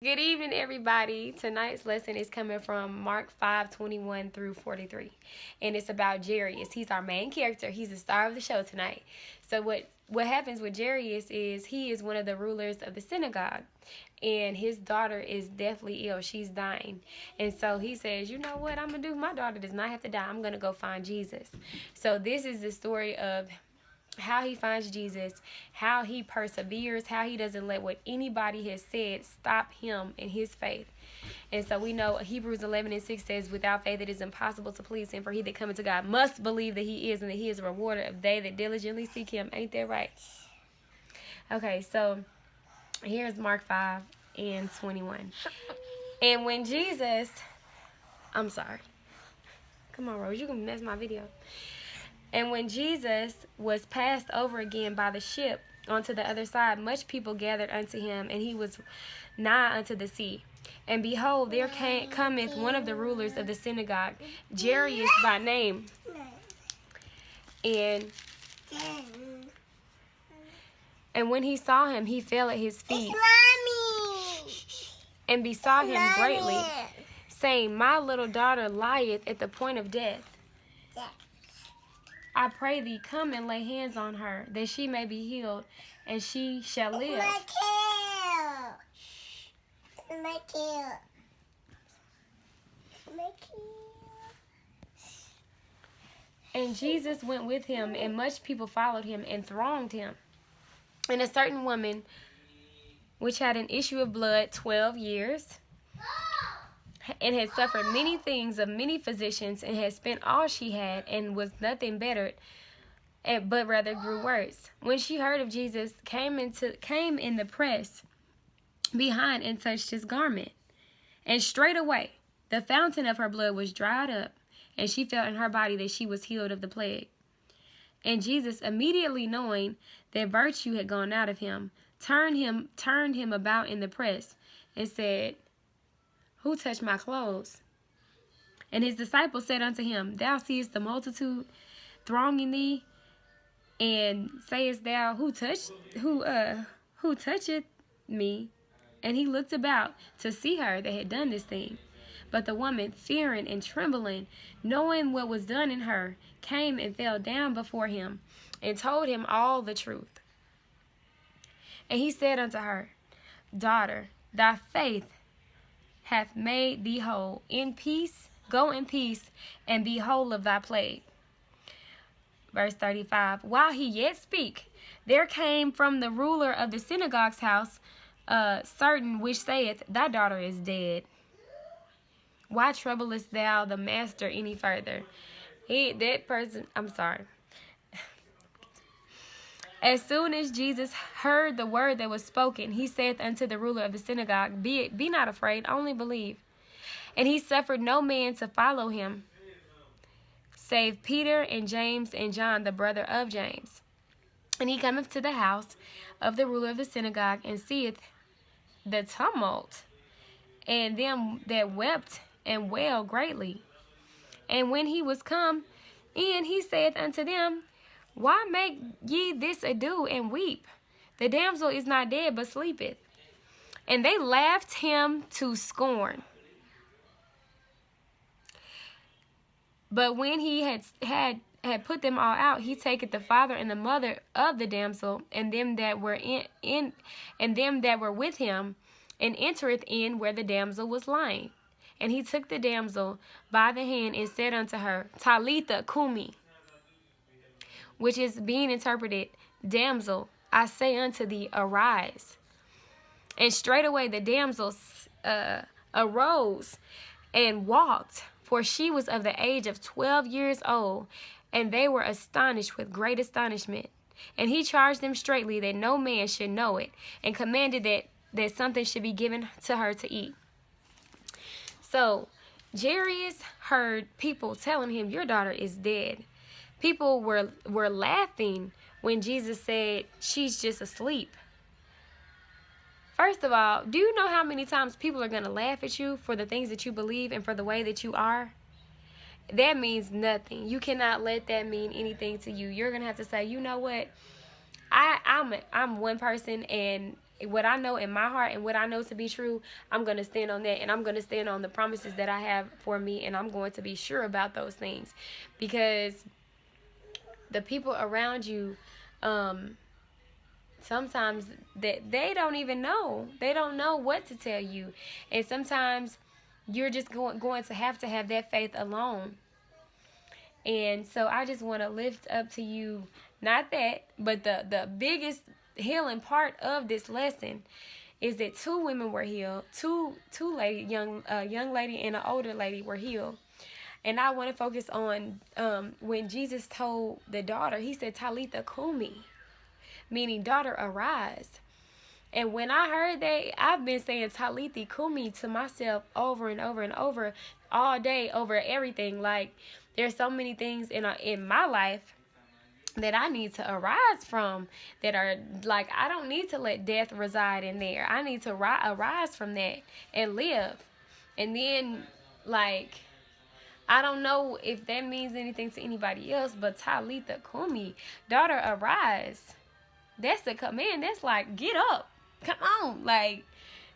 Good evening, everybody. Tonight's lesson is coming from Mark 5:21 through 43. And it's about Jairus. He's our main character. He's the star of the show tonight. So what happens with Jairus is he is one of the rulers of the synagogue. And his daughter is deathly ill. She's dying. And so he says, you know what I'm going to do? My daughter does not have to die. I'm going to go find Jesus. So this is the story of how he finds Jesus, how he perseveres, how he doesn't let what anybody has said stop him in his faith. And so we know Hebrews 11:6 says, without faith it is impossible to please him, for he that cometh to God must believe that he is, and that he is a rewarder of they that diligently seek him. Ain't that right? Okay, so here's Mark 5:21. And when Jesus, I'm sorry. Come on, Rose, you can mess my video. And when Jesus was passed over again by the ship onto the other side, much people gathered unto him, and he was nigh unto the sea. And behold, there cometh one of the rulers of the synagogue, Jairus by name. And when he saw him, he fell at his feet and besought him greatly, saying, my little daughter lieth at the point of death. I pray thee, come and lay hands on her, that she may be healed, and she shall live. And Jesus went with him, and much people followed him and thronged him. And a certain woman, which had an issue of blood 12 years, and had suffered many things of many physicians, and had spent all she had, and was nothing bettered, but rather grew worse. When she heard of Jesus, came in the press behind and touched his garment. And straightway the fountain of her blood was dried up, and she felt in her body that she was healed of the plague. And Jesus, immediately knowing that virtue had gone out of him, turned him about in the press, and said, who touched my clothes? And his disciples said unto him, thou seest the multitude thronging thee, and sayest thou, who toucheth me? And he looked about to see her that had done this thing. But the woman, fearing and trembling, knowing what was done in her, came and fell down before him, and told him all the truth. And he said unto her, daughter, thy faith hath made thee whole. In peace, go in peace, and be whole of thy plague. Verse 35, while he yet spake, there came from the ruler of the synagogue's house certain which saith, thy daughter is dead. Why troublest thou the master any further? I'm sorry. As soon as Jesus heard the word that was spoken, he saith unto the ruler of the synagogue, be not afraid, only believe. And he suffered no man to follow him, save Peter and James and John, the brother of James. And he cometh to the house of the ruler of the synagogue, and seeth the tumult, and them that wept and wailed greatly. And when he was come in, he saith unto them, why make ye this ado and weep? The damsel is not dead, but sleepeth. And they laughed him to scorn. But when he had put them all out, he taketh the father and the mother of the damsel, and them that were and them that were with him, and entereth in where the damsel was lying. And he took the damsel by the hand, and said unto her, Talitha Cumi, which is being interpreted, damsel, I say unto thee, arise. And straightway the damsel arose and walked, for she was of the age of 12 years old, and they were astonished with great astonishment. And he charged them straitly that no man should know it, and commanded that something should be given to her to eat. So Jairus heard people telling him, your daughter is dead. People were laughing when Jesus said, she's just asleep. First of all, do you know how many times people are going to laugh at you for the things that you believe and for the way that you are? That means nothing. You cannot let that mean anything to you. You're going to have to say, you know what? I'm one person, and what I know in my heart and what I know to be true, I'm going to stand on that, and I'm going to stand on the promises that I have for me, and I'm going to be sure about those things, because the people around you, sometimes that they don't even know. They don't know what to tell you, and sometimes you're just going to have that faith alone. And so I just want to lift up to you, not that, but the biggest healing part of this lesson is that two women were healed. Two young lady and an older lady were healed. And I want to focus on when Jesus told the daughter, he said, Talitha Cumi, meaning daughter, arise. And when I heard that, I've been saying Talitha Cumi to myself over and over and over all day, over everything. Like, there's so many things in my life that I need to arise from, that are like, I don't need to let death reside in there. I need to arise from that and live. And then, like, I don't know if that means anything to anybody else, but Talitha Cumi, daughter, arise. That's the command. That's like, get up. Come on. Like,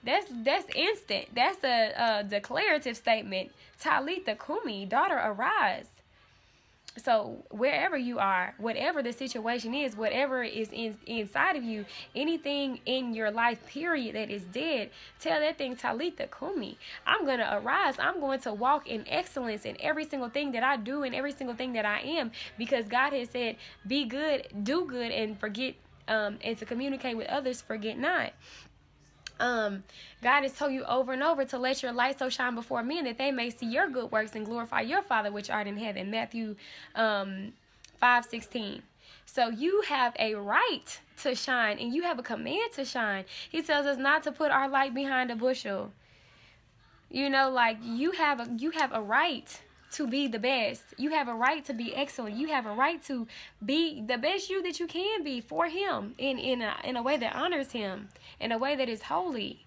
that's instant. That's a declarative statement. Talitha Cumi, daughter, arise. So wherever you are, whatever the situation is, whatever is inside of you, anything in your life, period, that is dead, tell that thing, Talitha Cumi, I'm going to arise. I'm going to walk in excellence in every single thing that I do and every single thing that I am, because God has said, be good, do good, and forget, and to communicate with others, forget not. God has told you over and over to let your light so shine before men that they may see your good works and glorify your Father which art in heaven. Matthew 5:16. So you have a right to shine, and you have a command to shine. He tells us not to put our light behind a bushel. You know, like, you have a right to be the best. You have a right to be excellent. You have a right to be the best you that you can be for him in a way that honors him, in a way that is holy.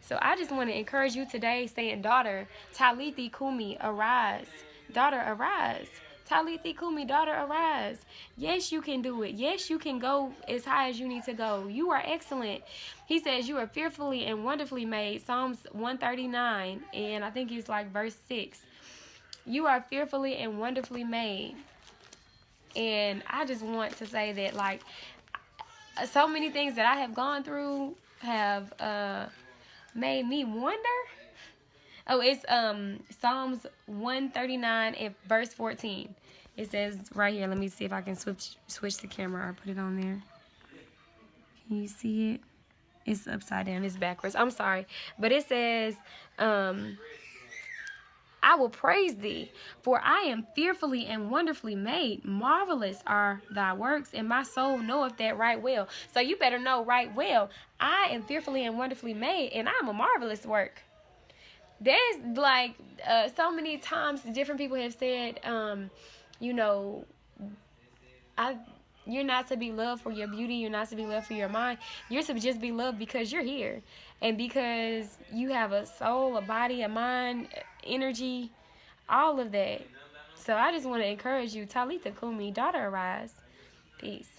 So I just want to encourage you today, saying, daughter, Talitha Cumi, arise. Daughter, arise. Talitha Cumi, daughter, arise. Yes, you can do it. Yes, you can go as high as you need to go. You are excellent. He says you are fearfully and wonderfully made. Psalms 139, and I think it's like verse 6. You are fearfully and wonderfully made. And I just want to say that, like, so many things that I have gone through have made me wonder. Oh, it's Psalms 139 and verse 14. It says right here, let me see if I can switch the camera or put it on there. Can you see it? It's upside down, it's backwards. I'm sorry. But it says, I will praise thee, for I am fearfully and wonderfully made. Marvelous are thy works, and my soul knoweth that right well. So you better know right well, I am fearfully and wonderfully made, and I'm a marvelous work. There's like so many times different people have said, you know, you're not to be loved for your beauty. You're not to be loved for your mind. You're to just be loved because you're here. And because you have a soul, a body, a mind, energy, all of that. So I just want to encourage you, Talitha Cumi, daughter, arise. Peace.